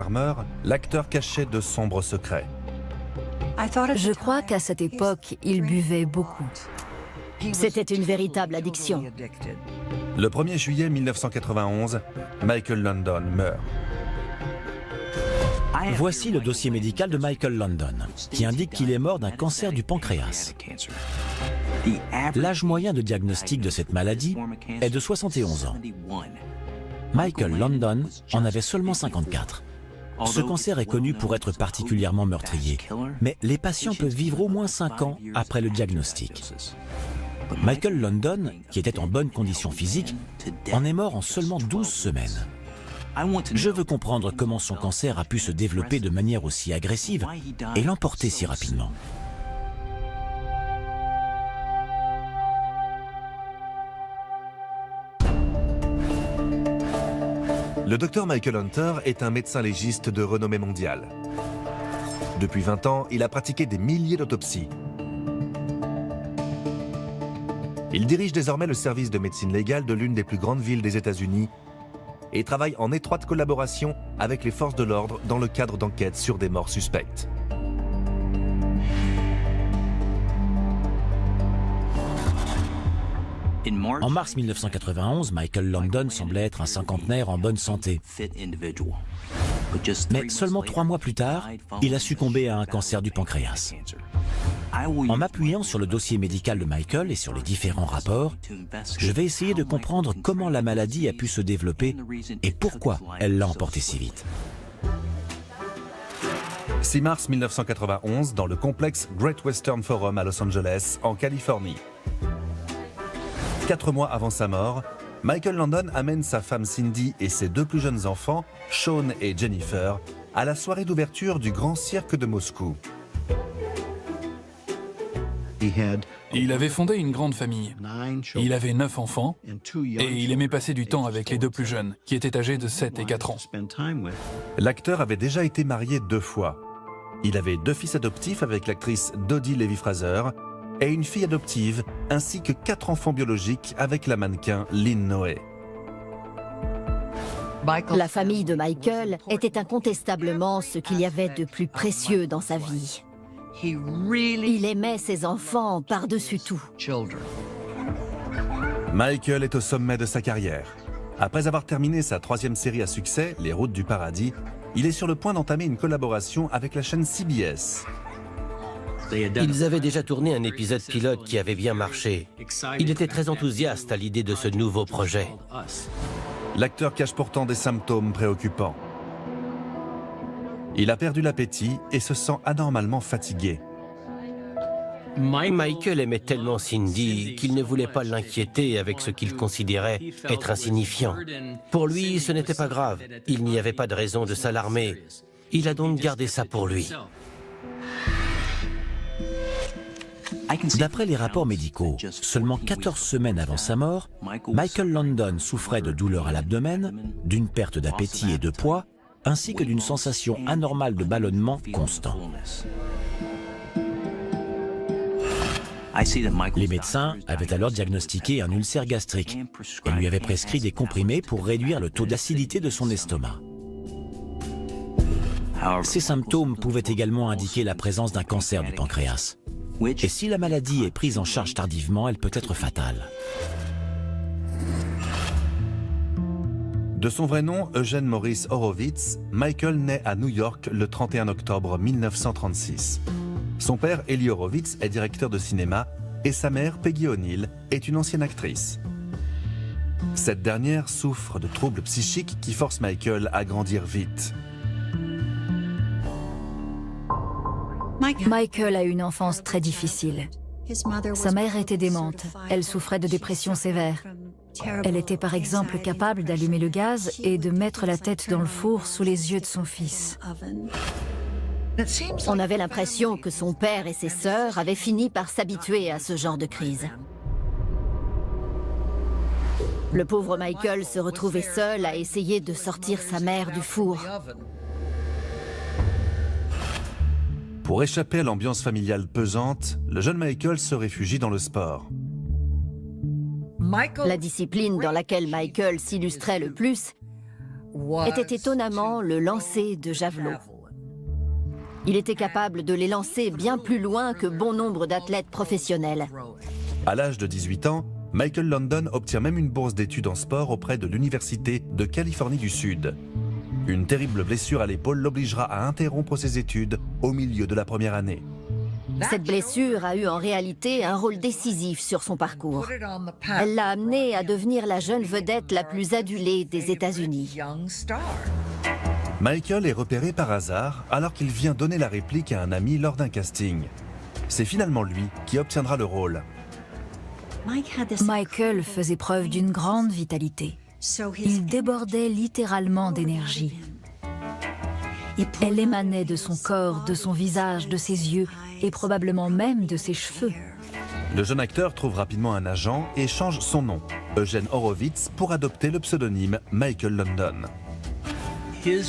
Farmer, l'acteur cachait de sombres secrets. Je crois qu'à cette époque, il buvait beaucoup. C'était une véritable addiction. Le 1er juillet 1991, Michael London meurt. Voici le dossier médical de Michael London, qui indique qu'il est mort d'un cancer du pancréas. L'âge moyen de diagnostic de cette maladie est de 71 ans. Michael London en avait seulement 54. Ce cancer est connu pour être particulièrement meurtrier, mais les patients peuvent vivre au moins 5 ans après le diagnostic. Michael London, qui était en bonne condition physique, en est mort en seulement 12 semaines. Je veux comprendre comment son cancer a pu se développer de manière aussi agressive et l'emporter si rapidement. Le docteur Michael Hunter est un médecin légiste de renommée mondiale. Depuis 20 ans, il a pratiqué des milliers d'autopsies. Il dirige désormais le service de médecine légale de l'une des plus grandes villes des États-Unis et travaille en étroite collaboration avec les forces de l'ordre dans le cadre d'enquêtes sur des morts suspectes. En mars 1991, Michael London semblait être un cinquantenaire en bonne santé. Mais seulement 3 mois plus tard, il a succombé à un cancer du pancréas. En m'appuyant sur le dossier médical de Michael et sur les différents rapports, je vais essayer de comprendre comment la maladie a pu se développer et pourquoi elle l'a emporté si vite. 6 mars 1991, dans le complexe Great Western Forum à Los Angeles, en Californie. 4 mois avant sa mort, Michael London amène sa femme Cindy et ses 2 plus jeunes enfants, Sean et Jennifer, à la soirée d'ouverture du Grand Cirque de Moscou. Il avait fondé une grande famille. Il avait 9 enfants et il aimait passer du temps avec les 2 plus jeunes, qui étaient âgés de 7 et 4 ans. L'acteur avait déjà été marié 2 fois. Il avait 2 fils adoptifs avec l'actrice Dodie Levy-Fraser et une fille adoptive, ainsi que 4 enfants biologiques avec la mannequin Lynn Noé. La famille de Michael était incontestablement ce qu'il y avait de plus précieux dans sa vie. Il aimait ses enfants par-dessus tout. Michael est au sommet de sa carrière. Après avoir terminé sa 3e série à succès, Les Routes du Paradis, il est sur le point d'entamer une collaboration avec la chaîne CBS. Ils avaient déjà tourné un épisode pilote qui avait bien marché. Il était très enthousiaste à l'idée de ce nouveau projet. L'acteur cache pourtant des symptômes préoccupants. Il a perdu l'appétit et se sent anormalement fatigué. Michael aimait tellement Cindy qu'il ne voulait pas l'inquiéter avec ce qu'il considérait être insignifiant. Pour lui, ce n'était pas grave. Il n'y avait pas de raison de s'alarmer. Il a donc gardé ça pour lui. D'après les rapports médicaux, seulement 14 semaines avant sa mort, Michael London souffrait de douleurs à l'abdomen, d'une perte d'appétit et de poids, ainsi que d'une sensation anormale de ballonnement constant. Les médecins avaient alors diagnostiqué un ulcère gastrique et lui avaient prescrit des comprimés pour réduire le taux d'acidité de son estomac. Ces symptômes pouvaient également indiquer la présence d'un cancer du pancréas. Et si la maladie est prise en charge tardivement, elle peut être fatale. De son vrai nom, Eugene Maurice Horowitz, Michael naît à New York le 31 octobre 1936. Son père, Eli Horowitz, est directeur de cinéma et sa mère, Peggy O'Neill, est une ancienne actrice. Cette dernière souffre de troubles psychiques qui forcent Michael à grandir vite. Michael a eu une enfance très difficile. Sa mère était démente. Elle souffrait de dépression sévère. Elle était par exemple capable d'allumer le gaz et de mettre la tête dans le four sous les yeux de son fils. On avait l'impression que son père et ses sœurs avaient fini par s'habituer à ce genre de crise. Le pauvre Michael se retrouvait seul à essayer de sortir sa mère du four. Pour échapper à l'ambiance familiale pesante, le jeune Michael se réfugie dans le sport. La discipline dans laquelle Michael s'illustrait le plus était étonnamment le lancer de javelot. Il était capable de les lancer bien plus loin que bon nombre d'athlètes professionnels. À l'âge de 18 ans, Michael London obtient même une bourse d'études en sport auprès de l'Université de Californie du Sud. Une terrible blessure à l'épaule l'obligera à interrompre ses études au milieu de la première année. Cette blessure a eu en réalité un rôle décisif sur son parcours. Elle l'a amené à devenir la jeune vedette la plus adulée des États-Unis. Michael est repéré par hasard alors qu'il vient donner la réplique à un ami lors d'un casting. C'est finalement lui qui obtiendra le rôle. Michael faisait preuve d'une grande vitalité. Il débordait littéralement d'énergie. Elle émanait de son corps, de son visage, de ses yeux et probablement même de ses cheveux. Le jeune acteur trouve rapidement un agent et change son nom, Eugene Horowitz, pour adopter le pseudonyme Michael London.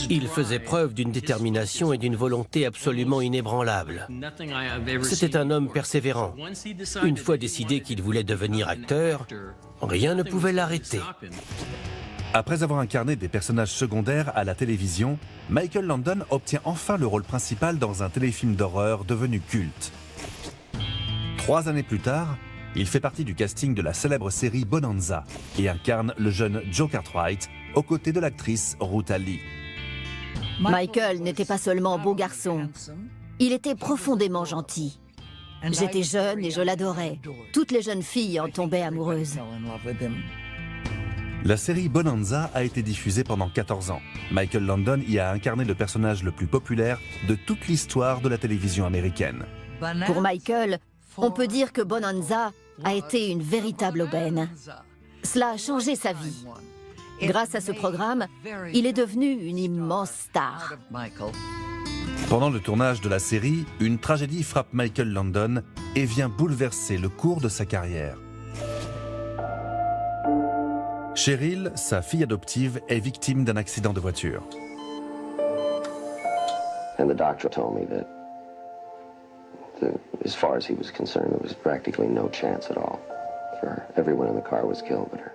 Il faisait preuve d'une détermination et d'une volonté absolument inébranlables. C'était un homme persévérant. Une fois décidé qu'il voulait devenir acteur, rien ne pouvait l'arrêter. Après avoir incarné des personnages secondaires à la télévision, Michael London obtient enfin le rôle principal dans un téléfilm d'horreur devenu culte. 3 années plus tard, il fait partie du casting de la célèbre série Bonanza et incarne le jeune Joe Cartwright aux côtés de l'actrice Ruth Lee. Michael n'était pas seulement beau garçon, il était profondément gentil. J'étais jeune et je l'adorais. Toutes les jeunes filles en tombaient amoureuses. La série Bonanza a été diffusée pendant 14 ans. Michael London y a incarné le personnage le plus populaire de toute l'histoire de la télévision américaine. Pour Michael, on peut dire que Bonanza a été une véritable aubaine. Cela a changé sa vie. Grâce à ce programme, il est devenu une immense star. Pendant le tournage de la série, une tragédie frappe Michael London et vient bouleverser le cours de sa carrière. Cheryl, sa fille adoptive, est victime d'un accident de voiture. And the doctor told me that, as far as he was concerned, there was practically no chance at all for her. Everyone in the car was killed but her.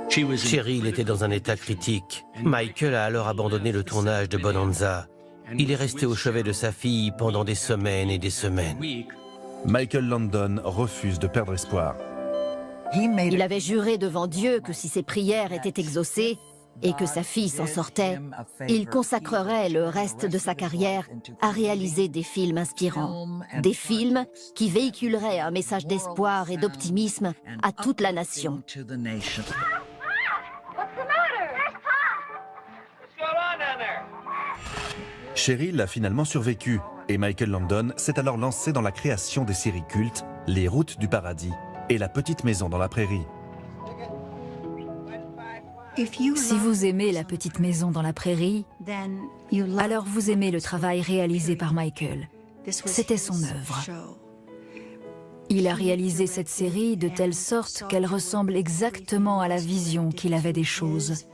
Cheryl était dans un état critique. Michael a alors abandonné le tournage de Bonanza. Il est resté au chevet de sa fille pendant des semaines et des semaines. Michael London refuse de perdre espoir. Il avait juré devant Dieu que si ses prières étaient exaucées et que sa fille s'en sortait, il consacrerait le reste de sa carrière à réaliser des films inspirants. Des films qui véhiculeraient un message d'espoir et d'optimisme à toute la nation. Cheryl a finalement survécu et Michael London s'est alors lancé dans la création des séries cultes Les Routes du Paradis et La Petite Maison dans la Prairie. Si vous aimez La Petite Maison dans la Prairie, alors vous aimez le travail réalisé par Michael. C'était son œuvre. Il a réalisé cette série de telle sorte qu'elle ressemble exactement à la vision qu'il avait des choses.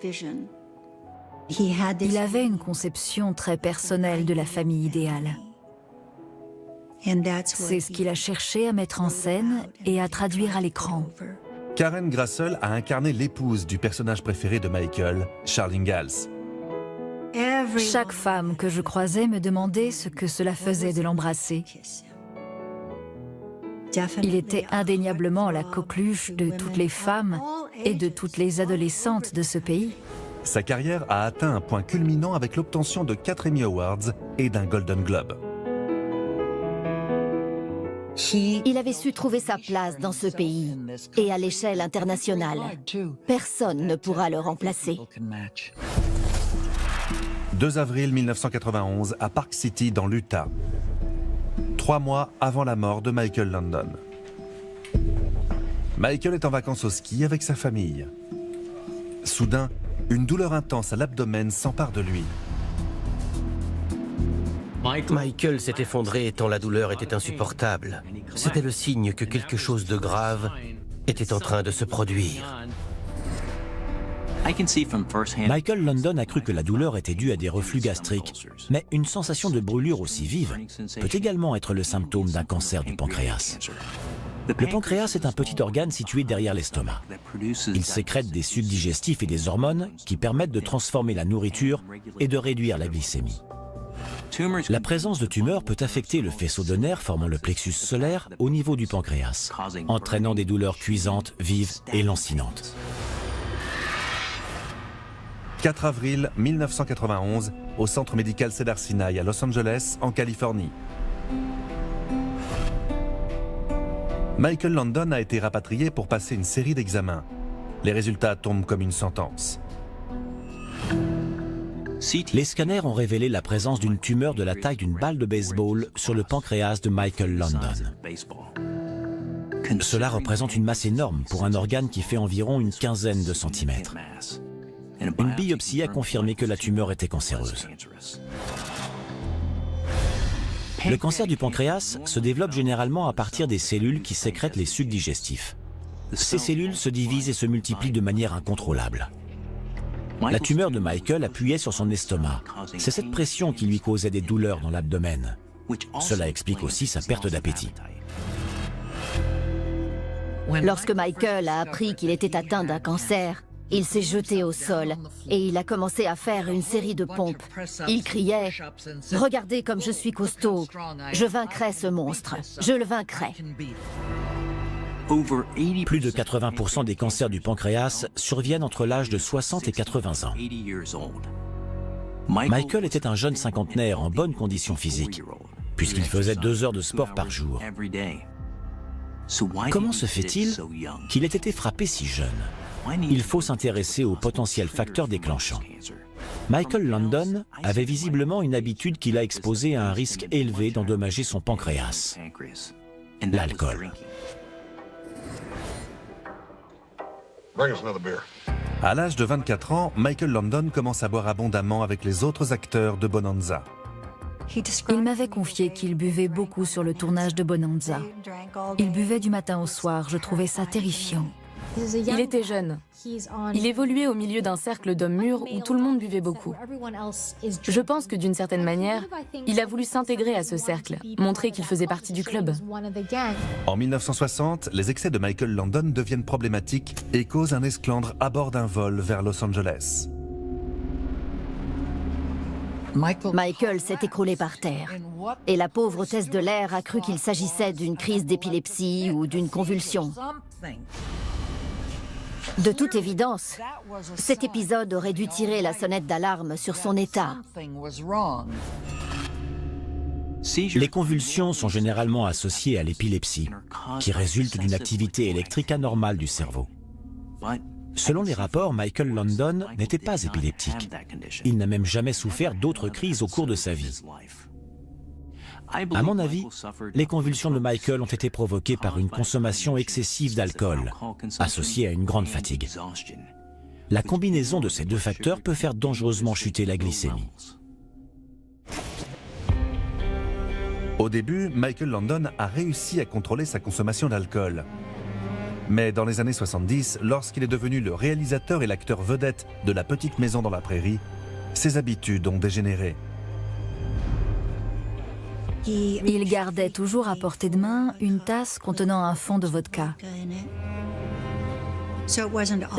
Il avait une conception très personnelle de la famille idéale. C'est ce qu'il a cherché à mettre en scène et à traduire à l'écran. Karen Grassel a incarné l'épouse du personnage préféré de Michael, Charlie Ingalls. Chaque femme que je croisais me demandait ce que cela faisait de l'embrasser. Il était indéniablement la coqueluche de toutes les femmes et de toutes les adolescentes de ce pays. Sa carrière a atteint un point culminant avec l'obtention de 4 Emmy Awards et d'un Golden Globe. Il avait su trouver sa place dans ce pays et à l'échelle internationale. Personne ne pourra le remplacer. 2 avril 1991 à Park City dans l'Utah. 3 mois avant la mort de Michael London. Michael est en vacances au ski avec sa famille. Soudain, une douleur intense à l'abdomen s'empare de lui. Michael s'est effondré tant la douleur était insupportable. C'était le signe que quelque chose de grave était en train de se produire. Michael London a cru que la douleur était due à des reflux gastriques, mais une sensation de brûlure aussi vive peut également être le symptôme d'un cancer du pancréas. Le pancréas est un petit organe situé derrière l'estomac. Il sécrète des sucs digestifs et des hormones qui permettent de transformer la nourriture et de réduire la glycémie. La présence de tumeurs peut affecter le faisceau de nerfs formant le plexus solaire au niveau du pancréas, entraînant des douleurs cuisantes, vives et lancinantes. 4 avril 1991, au centre médical Cedars-Sinai à Los Angeles, en Californie. Michael Landon a été rapatrié pour passer une série d'examens. Les résultats tombent comme une sentence. Les scanners ont révélé la présence d'une tumeur de la taille d'une balle de baseball sur le pancréas de Michael Landon. Cela représente une masse énorme pour un organe qui fait environ une quinzaine de centimètres. Une biopsie a confirmé que la tumeur était cancéreuse. Le cancer du pancréas se développe généralement à partir des cellules qui sécrètent les sucs digestifs. Ces cellules se divisent et se multiplient de manière incontrôlable. La tumeur de Michael appuyait sur son estomac. C'est cette pression qui lui causait des douleurs dans l'abdomen. Cela explique aussi sa perte d'appétit. Lorsque Michael a appris qu'il était atteint d'un cancer, il s'est jeté au sol et il a commencé à faire une série de pompes. Il criait « Regardez comme je suis costaud, je vaincrai ce monstre, je le vaincrai ». Plus de 80% des cancers du pancréas surviennent entre l'âge de 60 et 80 ans. Michael était un jeune cinquantenaire en bonne condition physique, puisqu'il faisait 2 heures de sport par jour. Comment se fait-il qu'il ait été frappé si jeune? Il faut s'intéresser aux potentiels facteurs déclenchants. Michael Landon avait visiblement une habitude qui l'a exposé à un risque élevé d'endommager son pancréas: l'alcool. À l'âge de 24 ans, Michael Landon commence à boire abondamment avec les autres acteurs de Bonanza. Il m'avait confié qu'il buvait beaucoup sur le tournage de Bonanza. Il buvait du matin au soir, je trouvais ça terrifiant. Il était jeune. Il évoluait au milieu d'un cercle d'hommes mûrs où tout le monde buvait beaucoup. Je pense que d'une certaine manière, il a voulu s'intégrer à ce cercle, montrer qu'il faisait partie du club. En 1960, les excès de Michael Landon deviennent problématiques et causent un esclandre à bord d'un vol vers Los Angeles. Michael s'est écroulé par terre et la pauvre hôtesse de l'air a cru qu'il s'agissait d'une crise d'épilepsie ou d'une convulsion. De toute évidence, cet épisode aurait dû tirer la sonnette d'alarme sur son état. Les convulsions sont généralement associées à l'épilepsie, qui résulte d'une activité électrique anormale du cerveau. Selon les rapports, Michael Landon n'était pas épileptique. Il n'a même jamais souffert d'autres crises au cours de sa vie. À mon avis, les convulsions de Michael ont été provoquées par une consommation excessive d'alcool, associée à une grande fatigue. La combinaison de ces deux facteurs peut faire dangereusement chuter la glycémie. Au début, Michael Landon a réussi à contrôler sa consommation d'alcool. Mais dans les années 70, lorsqu'il est devenu le réalisateur et l'acteur vedette de La Petite Maison dans la Prairie, ses habitudes ont dégénéré. Il gardait toujours à portée de main une tasse contenant un fond de vodka.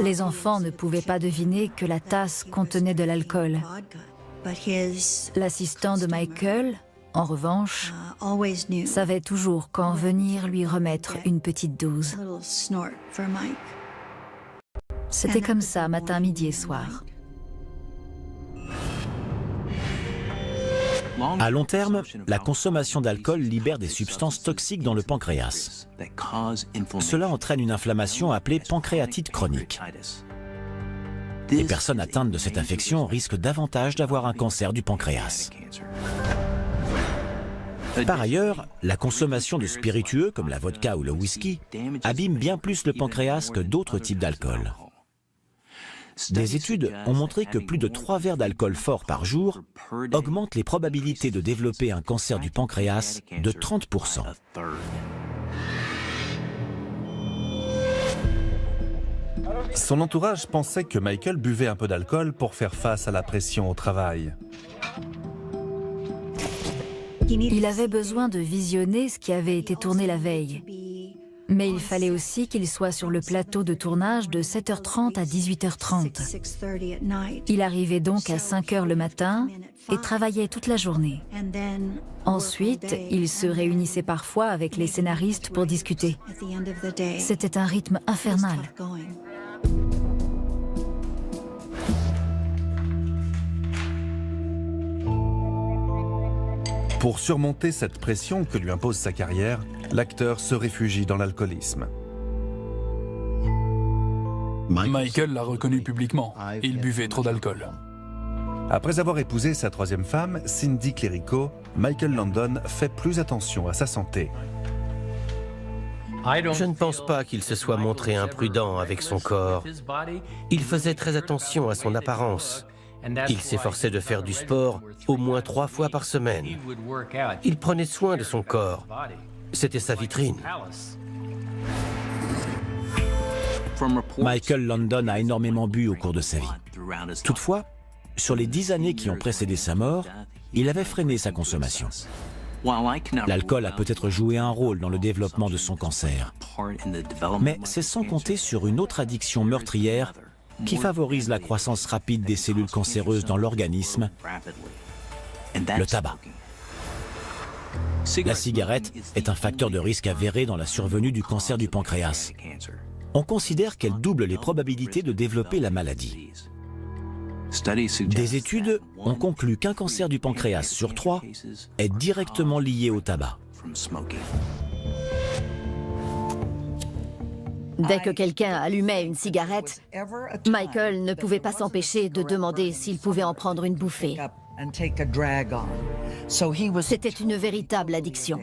Les enfants ne pouvaient pas deviner que la tasse contenait de l'alcool. L'assistant de Michael, en revanche, savait toujours quand venir lui remettre une petite dose. C'était comme ça, matin, midi et soir. À long terme, la consommation d'alcool libère des substances toxiques dans le pancréas. Cela entraîne une inflammation appelée pancréatite chronique. Les personnes atteintes de cette infection risquent davantage d'avoir un cancer du pancréas. Par ailleurs, la consommation de spiritueux comme la vodka ou le whisky abîme bien plus le pancréas que d'autres types d'alcool. Des études ont montré que plus de 3 verres d'alcool fort par jour augmentent les probabilités de développer un cancer du pancréas de 30%. Son entourage pensait que Michael buvait un peu d'alcool pour faire face à la pression au travail. Il avait besoin de visionner ce qui avait été tourné la veille. Mais il fallait aussi qu'il soit sur le plateau de tournage de 7h30 à 18h30. Il arrivait donc à 5h le matin et travaillait toute la journée. Ensuite, il se réunissait parfois avec les scénaristes pour discuter. C'était un rythme infernal. Pour surmonter cette pression que lui impose sa carrière, l'acteur se réfugie dans l'alcoolisme. Michael l'a reconnu publiquement. Il buvait trop d'alcool. Après avoir épousé sa troisième femme, Cindy Clerico, Michael Landon fait plus attention à sa santé. Je ne pense pas qu'il se soit montré imprudent avec son corps. Il faisait très attention à son apparence. Il s'efforçait de faire du sport au moins 3 fois par semaine. Il prenait soin de son corps. C'était sa vitrine. Michael Landon a énormément bu au cours de sa vie. Toutefois, sur les 10 années qui ont précédé sa mort, il avait freiné sa consommation. L'alcool a peut-être joué un rôle dans le développement de son cancer. Mais c'est sans compter sur une autre addiction meurtrière qui favorise la croissance rapide des cellules cancéreuses dans l'organisme, le tabac. La cigarette est un facteur de risque avéré dans la survenue du cancer du pancréas. On considère qu'elle double les probabilités de développer la maladie. Des études ont conclu qu'un cancer du pancréas sur 3 est directement lié au tabac. Dès que quelqu'un allumait une cigarette, Michael ne pouvait pas s'empêcher de demander s'il pouvait en prendre une bouffée. C'était une véritable addiction.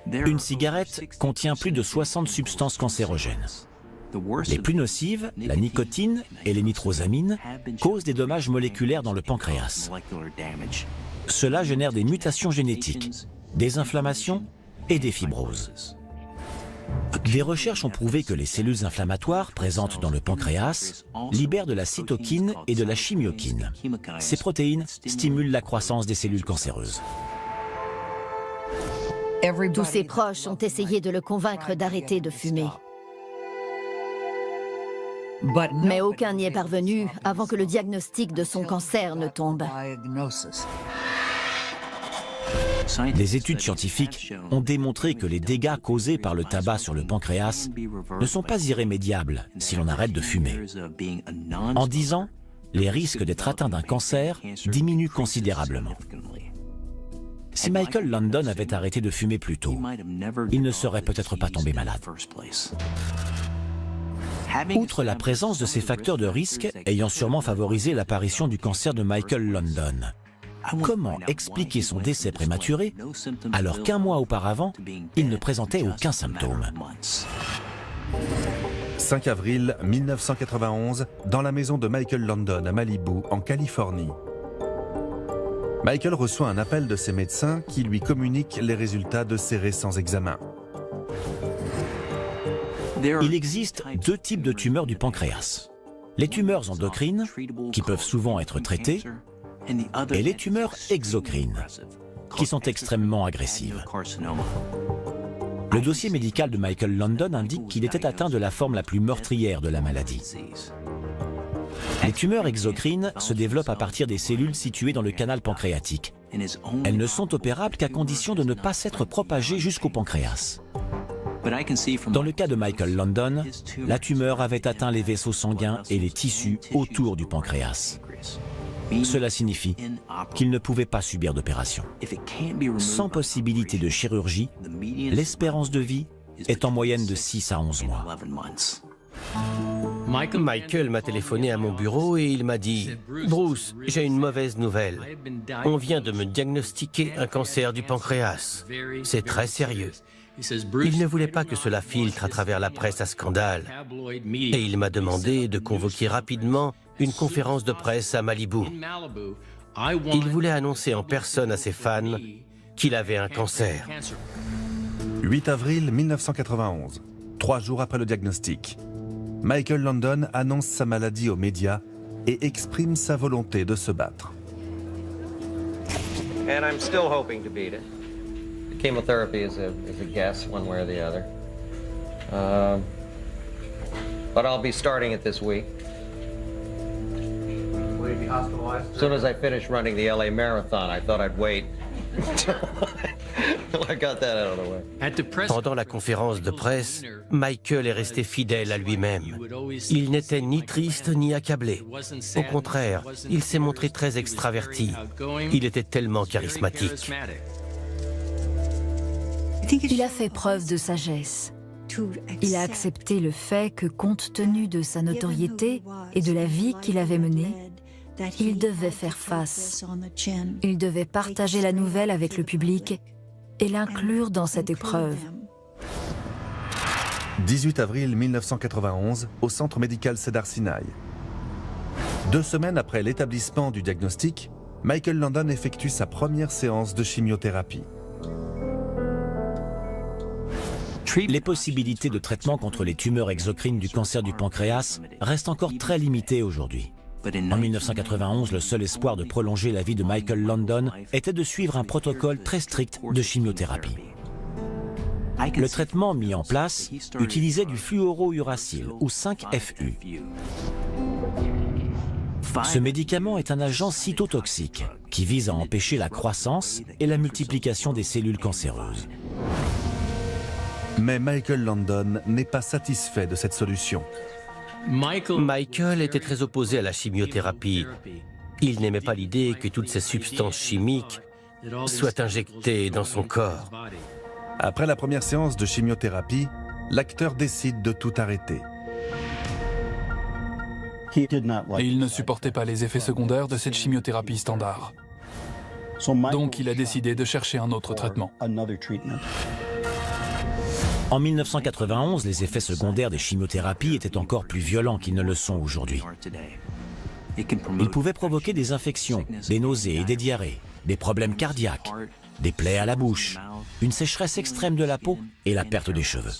Une cigarette contient plus de 60 substances cancérogènes. Les plus nocives, la nicotine et les nitrosamines, causent des dommages moléculaires dans le pancréas. Cela génère des mutations génétiques, des inflammations et des fibroses. Des recherches ont prouvé que les cellules inflammatoires présentes dans le pancréas libèrent de la cytokine et de la chimiokine. Ces protéines stimulent la croissance des cellules cancéreuses. Tous ses proches ont essayé de le convaincre d'arrêter de fumer. Mais aucun n'y est parvenu avant que le diagnostic de son cancer ne tombe. Des études scientifiques ont démontré que les dégâts causés par le tabac sur le pancréas ne sont pas irrémédiables si l'on arrête de fumer. En 10 ans, les risques d'être atteint d'un cancer diminuent considérablement. Si Michael Landon avait arrêté de fumer plus tôt, il ne serait peut-être pas tombé malade. Outre la présence de ces facteurs de risque ayant sûrement favorisé l'apparition du cancer de Michael Landon, comment expliquer son décès prématuré alors qu'un mois auparavant, il ne présentait aucun symptôme? 5 avril 1991, dans la maison de Michael Landon à Malibu, en Californie. Michael reçoit un appel de ses médecins qui lui communiquent les résultats de ses récents examens. Il existe 2 types de tumeurs du pancréas. Les tumeurs endocrines, qui peuvent souvent être traitées, et les tumeurs exocrines, qui sont extrêmement agressives. Le dossier médical de Michael Landon indique qu'il était atteint de la forme la plus meurtrière de la maladie. Les tumeurs exocrines se développent à partir des cellules situées dans le canal pancréatique. Elles ne sont opérables qu'à condition de ne pas s'être propagées jusqu'au pancréas. Dans le cas de Michael Landon, la tumeur avait atteint les vaisseaux sanguins et les tissus autour du pancréas. Cela signifie qu'il ne pouvait pas subir d'opération. Sans possibilité de chirurgie, l'espérance de vie est en moyenne de 6 à 11 mois. Michael m'a téléphoné à mon bureau et il m'a dit « Bruce, j'ai une mauvaise nouvelle. On vient de me diagnostiquer un cancer du pancréas. C'est très sérieux. » Il ne voulait pas que cela filtre à travers la presse à scandale. Et il m'a demandé de convoquer rapidement une conférence de presse à Malibu. Il voulait annoncer en personne à ses fans qu'il avait un cancer. 8 avril 1991, 3 jours après le diagnostic. Michael Landon annonce sa maladie aux médias et exprime sa volonté de se battre. Chemotherapy is a guess, one way or the other. But I'll be starting it this week. Will you be hospitalized? As soon as I finish running the LA Marathon, I thought I'd wait until I got that out of the way. Pendant la conférence de presse, Michael est resté fidèle à lui-même. Il n'était ni triste ni accablé. Au contraire, il s'est montré très extraverti. Il était tellement charismatique. Il a fait preuve de sagesse. Il a accepté le fait que, compte tenu de sa notoriété et de la vie qu'il avait menée, il devait faire face. Il devait partager la nouvelle avec le public et l'inclure dans cette épreuve. 18 avril 1991, au centre médical Cedars-Sinai. 2 semaines après l'établissement du diagnostic, Michael Landon effectue sa première séance de chimiothérapie. Les possibilités de traitement contre les tumeurs exocrines du cancer du pancréas restent encore très limitées aujourd'hui. En 1991, le seul espoir de prolonger la vie de Michael Landon était de suivre un protocole très strict de chimiothérapie. Le traitement mis en place utilisait du fluorouracil, ou 5-FU. Ce médicament est un agent cytotoxique qui vise à empêcher la croissance et la multiplication des cellules cancéreuses. Mais Michael Landon n'est pas satisfait de cette solution. Michael était très opposé à la chimiothérapie. Il n'aimait pas l'idée que toutes ces substances chimiques soient injectées dans son corps. Après la première séance de chimiothérapie, l'acteur décide de tout arrêter. Et il ne supportait pas les effets secondaires de cette chimiothérapie standard. Donc il a décidé de chercher un autre traitement. En 1991, les effets secondaires des chimiothérapies étaient encore plus violents qu'ils ne le sont aujourd'hui. Ils pouvaient provoquer des infections, des nausées et des diarrhées, des problèmes cardiaques, des plaies à la bouche, une sécheresse extrême de la peau et la perte des cheveux.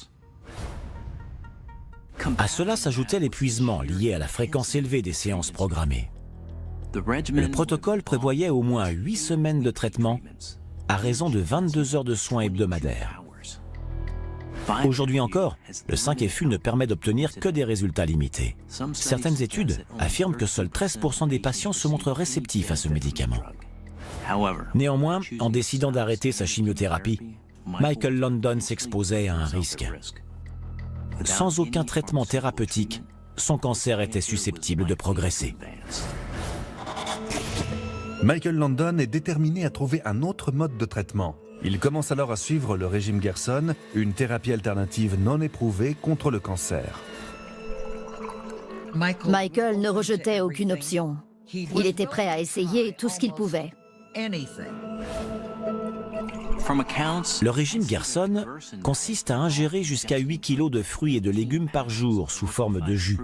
À cela s'ajoutait l'épuisement lié à la fréquence élevée des séances programmées. Le protocole prévoyait au moins 8 semaines de traitement à raison de 22 heures de soins hebdomadaires. Aujourd'hui encore, le 5-FU ne permet d'obtenir que des résultats limités. Certaines études affirment que seuls 13% des patients se montrent réceptifs à ce médicament. Néanmoins, en décidant d'arrêter sa chimiothérapie, Michael Landon s'exposait à un risque. Sans aucun traitement thérapeutique, son cancer était susceptible de progresser. Michael Landon est déterminé à trouver un autre mode de traitement. Il commence alors à suivre le régime Gerson, une thérapie alternative non éprouvée contre le cancer. Michael ne rejetait aucune option. Il était prêt à essayer tout ce qu'il pouvait. Le régime Gerson consiste à ingérer jusqu'à 8 kg de fruits et de légumes par jour sous forme de jus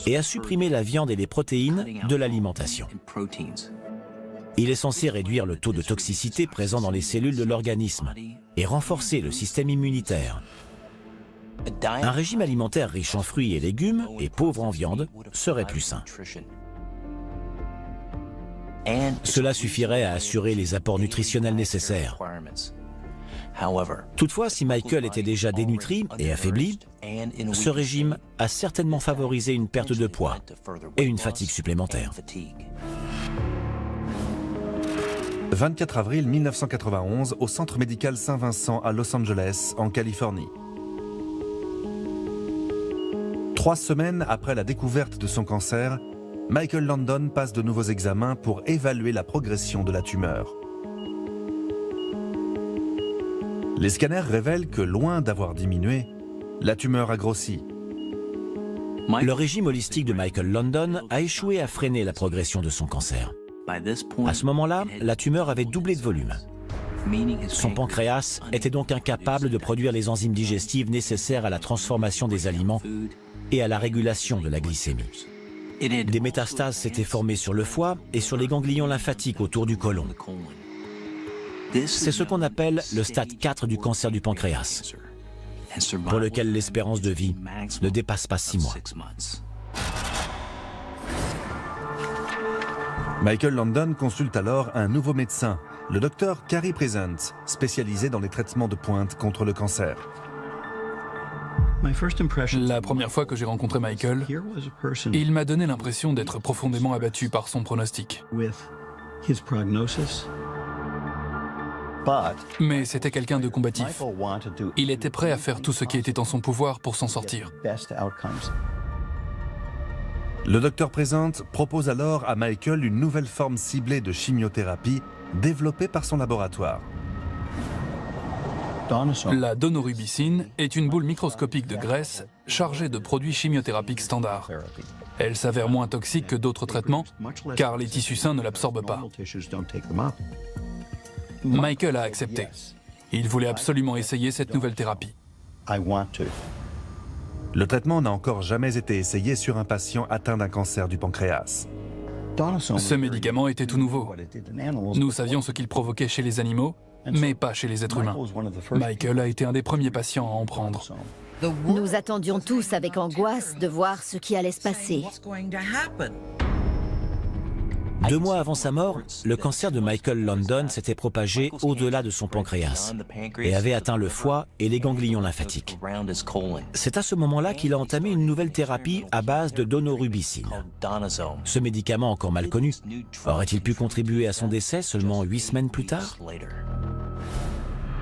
et à supprimer la viande et les protéines de l'alimentation. Il est censé réduire le taux de toxicité présent dans les cellules de l'organisme et renforcer le système immunitaire. Un régime alimentaire riche en fruits et légumes et pauvre en viande serait plus sain. Cela suffirait à assurer les apports nutritionnels nécessaires. Toutefois, si Michael était déjà dénutri et affaibli, ce régime a certainement favorisé une perte de poids et une fatigue supplémentaire. 24 avril 1991, au centre médical Saint-Vincent à Los Angeles, en Californie. 3 semaines après la découverte de son cancer, Michael Landon passe de nouveaux examens pour évaluer la progression de la tumeur. Les scanners révèlent que, loin d'avoir diminué, la tumeur a grossi. Le régime holistique de Michael Landon a échoué à freiner la progression de son cancer. À ce moment-là, la tumeur avait doublé de volume. Son pancréas était donc incapable de produire les enzymes digestives nécessaires à la transformation des aliments et à la régulation de la glycémie. Des métastases s'étaient formées sur le foie et sur les ganglions lymphatiques autour du côlon. C'est ce qu'on appelle le stade 4 du cancer du pancréas, pour lequel l'espérance de vie ne dépasse pas 6 mois. Michael Landon consulte alors un nouveau médecin, le docteur Cary Present, spécialisé dans les traitements de pointe contre le cancer. La première fois que j'ai rencontré Michael, il m'a donné l'impression d'être profondément abattu par son pronostic. Mais c'était quelqu'un de combatif. Il était prêt à faire tout ce qui était en son pouvoir pour s'en sortir. Le docteur Present propose alors à Michael une nouvelle forme ciblée de chimiothérapie développée par son laboratoire. La donorubicine est une boule microscopique de graisse chargée de produits chimiothérapiques standards. Elle s'avère moins toxique que d'autres traitements, car les tissus sains ne l'absorbent pas. Michael a accepté. Il voulait absolument essayer cette nouvelle thérapie. Le traitement n'a encore jamais été essayé sur un patient atteint d'un cancer du pancréas. Ce médicament était tout nouveau. Nous savions ce qu'il provoquait chez les animaux, mais pas chez les êtres humains. Michael a été un des premiers patients à en prendre. Nous attendions tous avec angoisse de voir ce qui allait se passer. 2 mois avant sa mort, le cancer de Michael London s'était propagé au-delà de son pancréas et avait atteint le foie et les ganglions lymphatiques. C'est à ce moment-là qu'il a entamé une nouvelle thérapie à base de donorubicine. Ce médicament encore mal connu aurait-il pu contribuer à son décès seulement 8 semaines plus tard?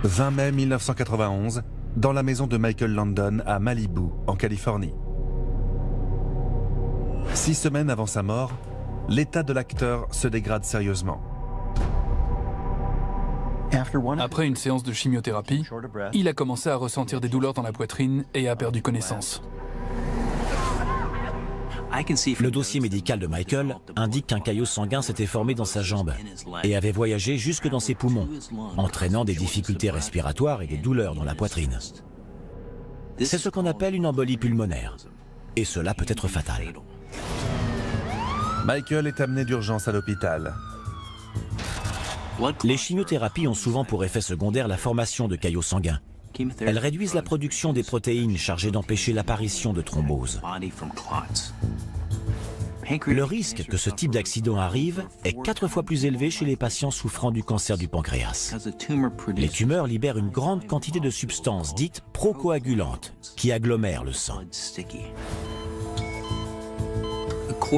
20 mai 1991, dans la maison de Michael London à Malibu, en Californie. 6 semaines avant sa mort, l'état de l'acteur se dégrade sérieusement. Après une séance de chimiothérapie, il a commencé à ressentir des douleurs dans la poitrine et a perdu connaissance. Le dossier médical de Michael indique qu'un caillot sanguin s'était formé dans sa jambe et avait voyagé jusque dans ses poumons, entraînant des difficultés respiratoires et des douleurs dans la poitrine. C'est ce qu'on appelle une embolie pulmonaire, et cela peut être fatal. Michael est amené d'urgence à l'hôpital. Les chimiothérapies ont souvent pour effet secondaire la formation de caillots sanguins. Elles réduisent la production des protéines chargées d'empêcher l'apparition de thromboses. Le risque que ce type d'accident arrive est 4 fois plus élevé chez les patients souffrant du cancer du pancréas. Les tumeurs libèrent une grande quantité de substances dites procoagulantes qui agglomèrent le sang.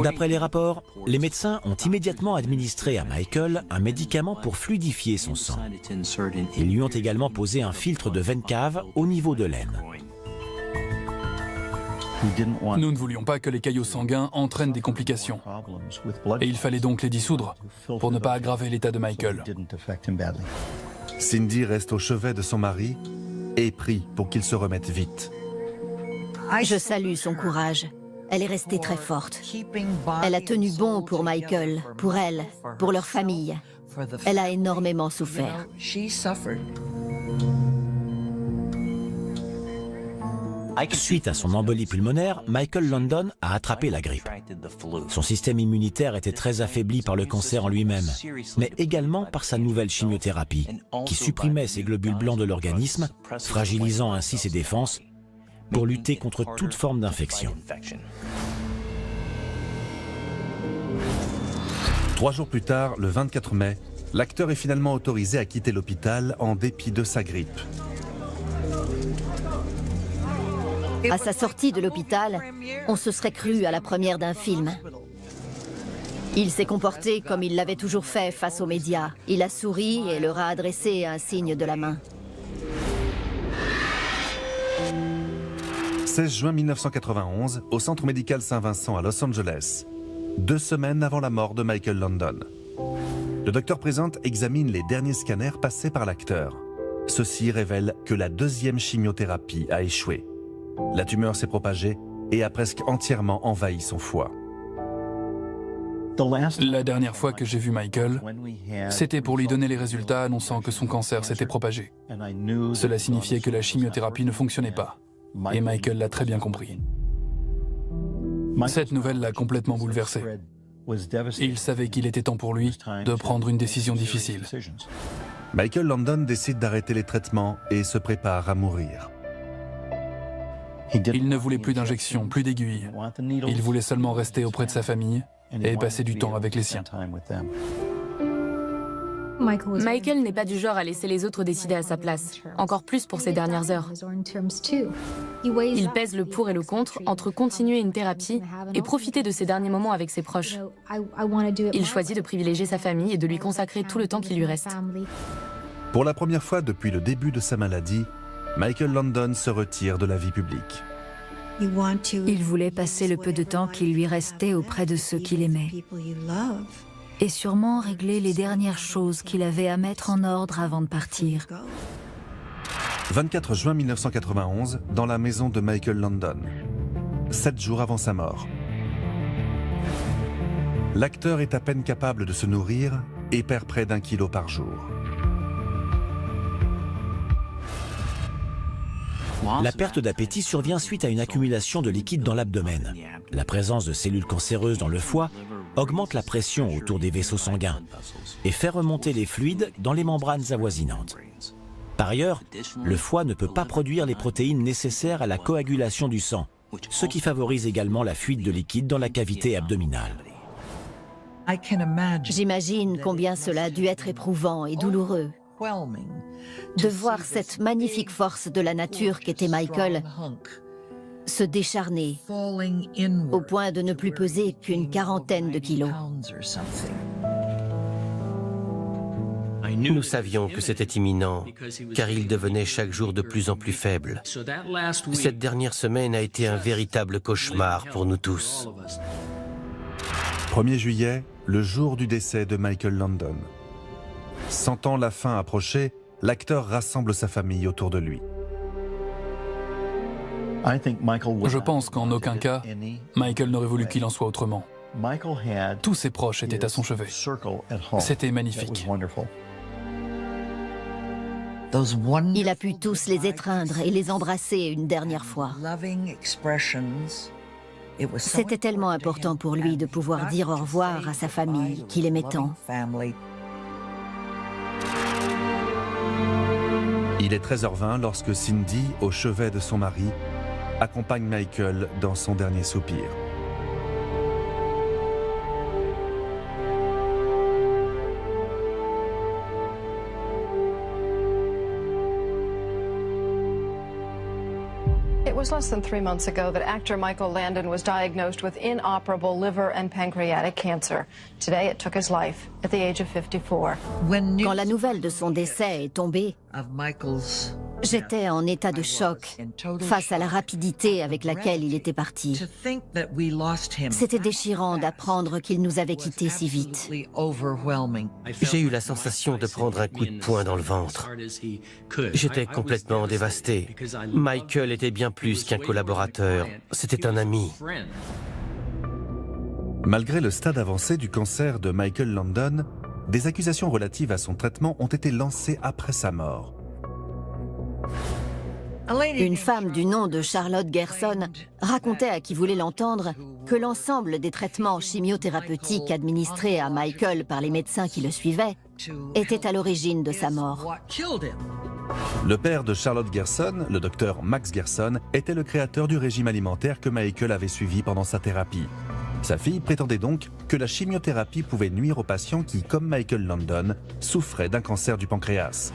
D'après les rapports, les médecins ont immédiatement administré à Michael un médicament pour fluidifier son sang. Ils lui ont également posé un filtre de veine cave au niveau de l'aine. Nous ne voulions pas que les caillots sanguins entraînent des complications. Et il fallait donc les dissoudre pour ne pas aggraver l'état de Michael. Cindy reste au chevet de son mari et prie pour qu'il se remette vite. Je salue son courage. Elle est restée très forte. Elle a tenu bon pour Michael, pour elle, pour leur famille. Elle a énormément souffert. Suite à son embolie pulmonaire, Michael London a attrapé la grippe. Son système immunitaire était très affaibli par le cancer en lui-même, mais également par sa nouvelle chimiothérapie, qui supprimait ses globules blancs de l'organisme, fragilisant ainsi ses défenses, pour lutter contre toute forme d'infection. 3 jours plus tard, le 24 mai, l'acteur est finalement autorisé à quitter l'hôpital en dépit de sa grippe. À sa sortie de l'hôpital, on se serait cru à la première d'un film. Il s'est comporté comme il l'avait toujours fait face aux médias. Il a souri et leur a adressé un signe de la main. 16 juin 1991, au Centre médical Saint-Vincent à Los Angeles, 2 semaines avant la mort de Michael London. Le docteur Present examine les derniers scanners passés par l'acteur. Ceux-ci révèlent que la 2e chimiothérapie a échoué. La tumeur s'est propagée et a presque entièrement envahi son foie. La dernière fois que j'ai vu Michael, c'était pour lui donner les résultats annonçant que son cancer s'était propagé. Cela signifiait que la chimiothérapie ne fonctionnait pas. Et Michael l'a très bien compris. Cette nouvelle l'a complètement bouleversé. Il savait qu'il était temps pour lui de prendre une décision difficile. Michael London décide d'arrêter les traitements et se prépare à mourir. Il ne voulait plus d'injections, plus d'aiguilles. Il voulait seulement rester auprès de sa famille et passer du temps avec les siens. Michael n'est pas du genre à laisser les autres décider à sa place, encore plus pour ces dernières heures. Il pèse le pour et le contre entre continuer une thérapie et profiter de ses derniers moments avec ses proches. Il choisit de privilégier sa famille et de lui consacrer tout le temps qui lui reste. Pour la première fois depuis le début de sa maladie, Michael Landon se retire de la vie publique. Il voulait passer le peu de temps qui lui restait auprès de ceux qu'il aimait. Et sûrement régler les dernières choses qu'il avait à mettre en ordre avant de partir. 24 juin 1991, dans la maison de Michael Landon, 7 jours avant sa mort. L'acteur est à peine capable de se nourrir et perd près d'1 kilo par jour. La perte d'appétit survient suite à une accumulation de liquide dans l'abdomen. La présence de cellules cancéreuses dans le foie augmente la pression autour des vaisseaux sanguins et fait remonter les fluides dans les membranes avoisinantes. Par ailleurs, le foie ne peut pas produire les protéines nécessaires à la coagulation du sang, ce qui favorise également la fuite de liquide dans la cavité abdominale. J'imagine combien cela a dû être éprouvant et douloureux de voir cette magnifique force de la nature qu'était Michael se décharner au point de ne plus peser qu'une 40aine de kilos. Nous savions que c'était imminent, car il devenait chaque jour de plus en plus faible. Cette dernière semaine a été un véritable cauchemar pour nous tous. 1er juillet, le jour du décès de Michael Landon. Sentant la fin approcher, l'acteur rassemble sa famille autour de lui. Je pense qu'en aucun cas, Michael n'aurait voulu qu'il en soit autrement. Tous ses proches étaient à son chevet. C'était magnifique. Il a pu tous les étreindre et les embrasser une dernière fois. C'était tellement important pour lui de pouvoir dire au revoir à sa famille qu'il aimait tant. Il est 13h20 lorsque Cindy, au chevet de son mari, accompagne Michael dans son dernier soupir. It was less than 3 months ago that actor Michael Landon was diagnosed with inoperable liver and pancreatic cancer. Today, it took his life at the age of 54. Quand la nouvelle de son décès est tombée, j'étais en état de choc face à la rapidité avec laquelle il était parti. C'était déchirant d'apprendre qu'il nous avait quittés si vite. J'ai eu la sensation de prendre un coup de poing dans le ventre. J'étais complètement dévasté. Michael était bien plus qu'un collaborateur, c'était un ami. Malgré le stade avancé du cancer de Michael Landon, des accusations relatives à son traitement ont été lancées après sa mort. Une femme du nom de Charlotte Gerson racontait à qui voulait l'entendre que l'ensemble des traitements chimiothérapeutiques administrés à Michael par les médecins qui le suivaient était à l'origine de sa mort. Le père de Charlotte Gerson, le docteur Max Gerson, était le créateur du régime alimentaire que Michael avait suivi pendant sa thérapie. Sa fille prétendait donc que la chimiothérapie pouvait nuire aux patients qui, comme Michael Landon, souffraient d'un cancer du pancréas.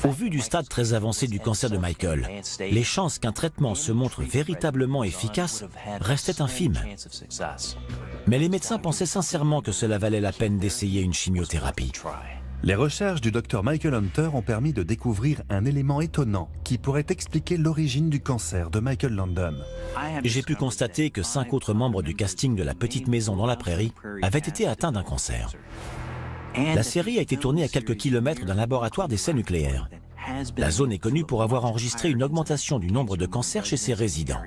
Au vu du stade très avancé du cancer de Michael, les chances qu'un traitement se montre véritablement efficace restaient infimes. Mais les médecins pensaient sincèrement que cela valait la peine d'essayer une chimiothérapie. Les recherches du docteur Michael Hunter ont permis de découvrir un élément étonnant qui pourrait expliquer l'origine du cancer de Michael Landon. J'ai pu constater que 5 autres membres du casting de La Petite Maison dans la Prairie avaient été atteints d'un cancer. La série a été tournée à quelques kilomètres d'un laboratoire d'essais nucléaires. La zone est connue pour avoir enregistré une augmentation du nombre de cancers chez ses résidents.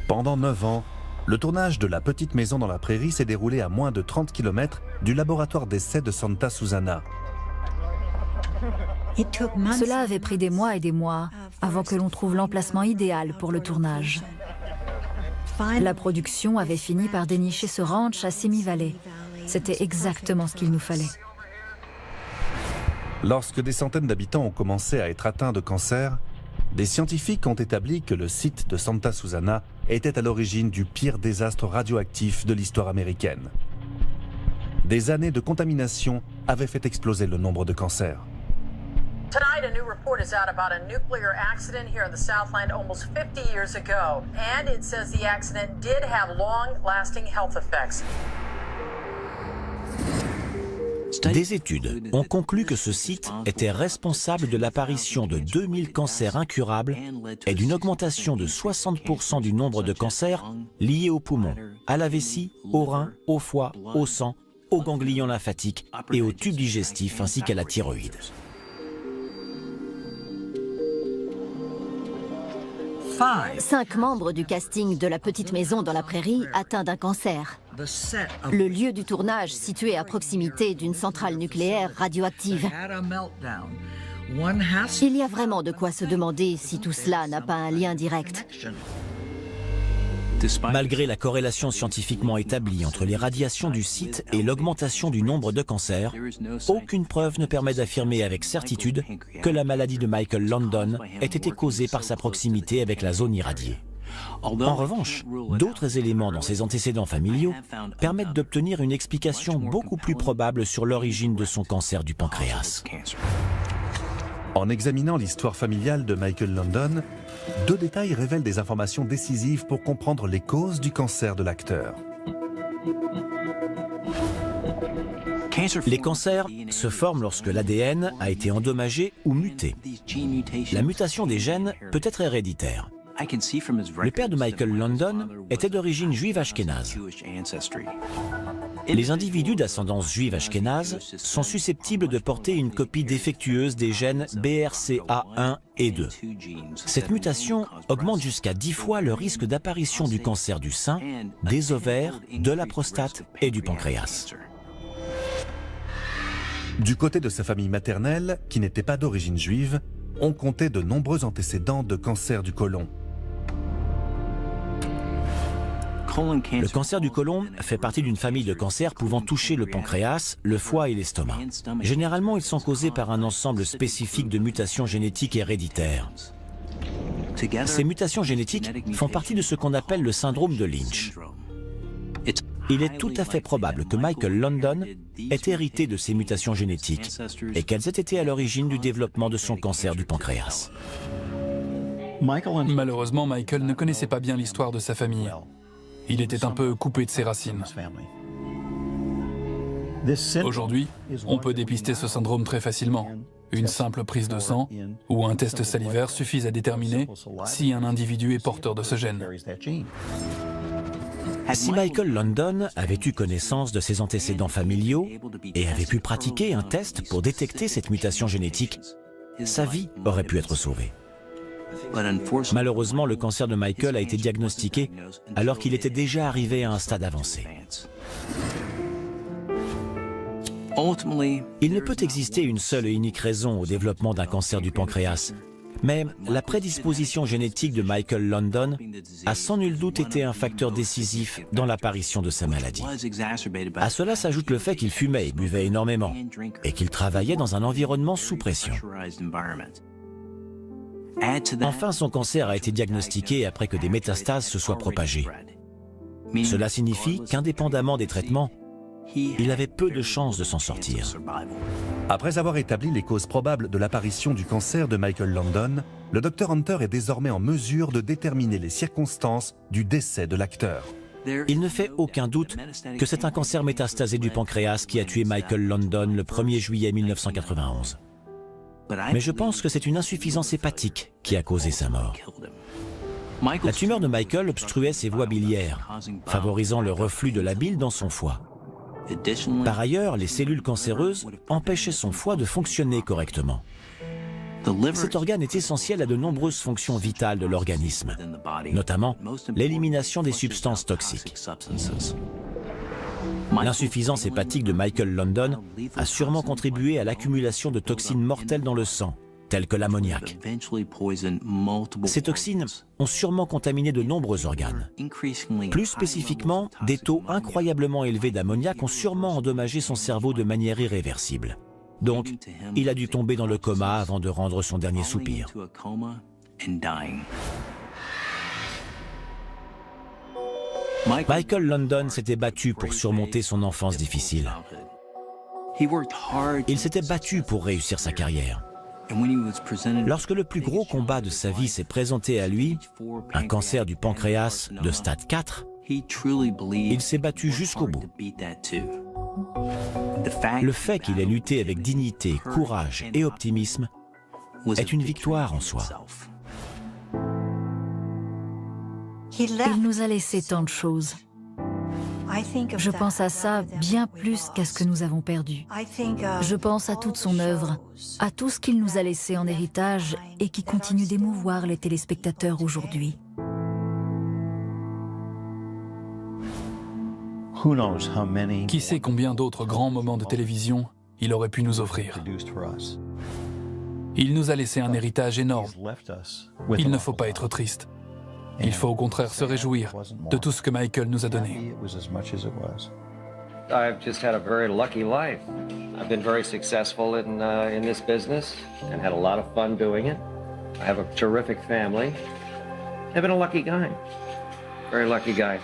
Pendant 9 ans, le tournage de La Petite Maison dans la Prairie s'est déroulé à moins de 30 km du laboratoire d'essais de Santa Susana. Cela avait pris des mois et des mois avant que l'on trouve l'emplacement idéal pour le tournage. La production avait fini par dénicher ce ranch à Simi Valley. C'était exactement ce qu'il nous fallait. Lorsque des centaines d'habitants ont commencé à être atteints de cancer, des scientifiques ont établi que le site de Santa Susana était à l'origine du pire désastre radioactif de l'histoire américaine. Des années de contamination avait fait exploser le nombre de cancers. Tonight, a new report is out about a nuclear accident here in the Southland almost 50 years ago. And it says the accident did have long-lasting health effects. Des études ont conclu que ce site était responsable de l'apparition de 2000 cancers incurables et d'une augmentation de 60% du nombre de cancers liés aux poumons, à la vessie, aux reins, au foie, au sang, aux ganglions lymphatiques et aux tubes digestifs ainsi qu'à la thyroïde. 5 membres du casting de La Petite Maison dans la Prairie atteints d'un cancer. Le lieu du tournage, situé à proximité d'une centrale nucléaire radioactive. Il y a vraiment de quoi se demander si tout cela n'a pas un lien direct. Malgré la corrélation scientifiquement établie entre les radiations du site et l'augmentation du nombre de cancers, aucune preuve ne permet d'affirmer avec certitude que la maladie de Michael London ait été causée par sa proximité avec la zone irradiée. En revanche, d'autres éléments dans ses antécédents familiaux permettent d'obtenir une explication beaucoup plus probable sur l'origine de son cancer du pancréas. En examinant l'histoire familiale de Michael London, 2 détails révèlent des informations décisives pour comprendre les causes du cancer de l'acteur. Les cancers se forment lorsque l'ADN a été endommagé ou muté. La mutation des gènes peut être héréditaire. Le père de Michael London était d'origine juive ashkénaze. Les individus d'ascendance juive ashkénaze sont susceptibles de porter une copie défectueuse des gènes BRCA1 et 2. Cette mutation augmente jusqu'à 10 fois le risque d'apparition du cancer du sein, des ovaires, de la prostate et du pancréas. Du côté de sa famille maternelle, qui n'était pas d'origine juive, on comptait de nombreux antécédents de cancer du côlon. Le cancer du côlon fait partie d'une famille de cancers pouvant toucher le pancréas, le foie et l'estomac. Généralement, ils sont causés par un ensemble spécifique de mutations génétiques héréditaires. Ces mutations génétiques font partie de ce qu'on appelle le syndrome de Lynch. Il est tout à fait probable que Michael London ait hérité de ces mutations génétiques et qu'elles aient été à l'origine du développement de son cancer du pancréas. Malheureusement, Michael ne connaissait pas bien l'histoire de sa famille. Il était un peu coupé de ses racines. Aujourd'hui, on peut dépister ce syndrome très facilement. Une simple prise de sang ou un test salivaire suffisent à déterminer si un individu est porteur de ce gène. Si Michael London avait eu connaissance de ses antécédents familiaux et avait pu pratiquer un test pour détecter cette mutation génétique, sa vie aurait pu être sauvée. Malheureusement, le cancer de Michael a été diagnostiqué alors qu'il était déjà arrivé à un stade avancé. Il ne peut exister une seule et unique raison au développement d'un cancer du pancréas, mais la prédisposition génétique de Michael London a sans nul doute été un facteur décisif dans l'apparition de sa maladie. À cela s'ajoute le fait qu'il fumait et buvait énormément et qu'il travaillait dans un environnement sous pression. Enfin, son cancer a été diagnostiqué après que des métastases se soient propagées. Cela signifie qu'indépendamment des traitements, il avait peu de chances de s'en sortir. Après avoir établi les causes probables de l'apparition du cancer de Michael London, le Dr Hunter est désormais en mesure de déterminer les circonstances du décès de l'acteur. Il ne fait aucun doute que c'est un cancer métastasé du pancréas qui a tué Michael London le 1er juillet 1991. Mais je pense que c'est une insuffisance hépatique qui a causé sa mort. La tumeur de Michael obstruait ses voies biliaires, favorisant le reflux de la bile dans son foie. Par ailleurs, les cellules cancéreuses empêchaient son foie de fonctionner correctement. Cet organe est essentiel à de nombreuses fonctions vitales de l'organisme, notamment l'élimination des substances toxiques. L'insuffisance hépatique de Michael London a sûrement contribué à l'accumulation de toxines mortelles dans le sang, telles que l'ammoniac. Ces toxines ont sûrement contaminé de nombreux organes. Plus spécifiquement, des taux incroyablement élevés d'ammoniac ont sûrement endommagé son cerveau de manière irréversible. Donc, il a dû tomber dans le coma avant de rendre son dernier soupir. Michael London s'était battu pour surmonter son enfance difficile. Il s'était battu pour réussir sa carrière. Lorsque le plus gros combat de sa vie s'est présenté à lui, un cancer du pancréas de stade 4, il s'est battu jusqu'au bout. Le fait qu'il ait lutté avec dignité, courage et optimisme est une victoire en soi. Il nous a laissé tant de choses. Je pense à ça bien plus qu'à ce que nous avons perdu. Je pense à toute son œuvre, à tout ce qu'il nous a laissé en héritage et qui continue d'émouvoir les téléspectateurs aujourd'hui. Qui sait combien d'autres grands moments de télévision il aurait pu nous offrir. Il nous a laissé un héritage énorme. Il ne faut pas être triste. Il faut au contraire se réjouir de tout ce que Michael nous a donné. I've just had a very lucky life. I've been very successful in this business and had a lot of fun doing it. I have a terrific family. I've been a lucky guy. Very lucky guy.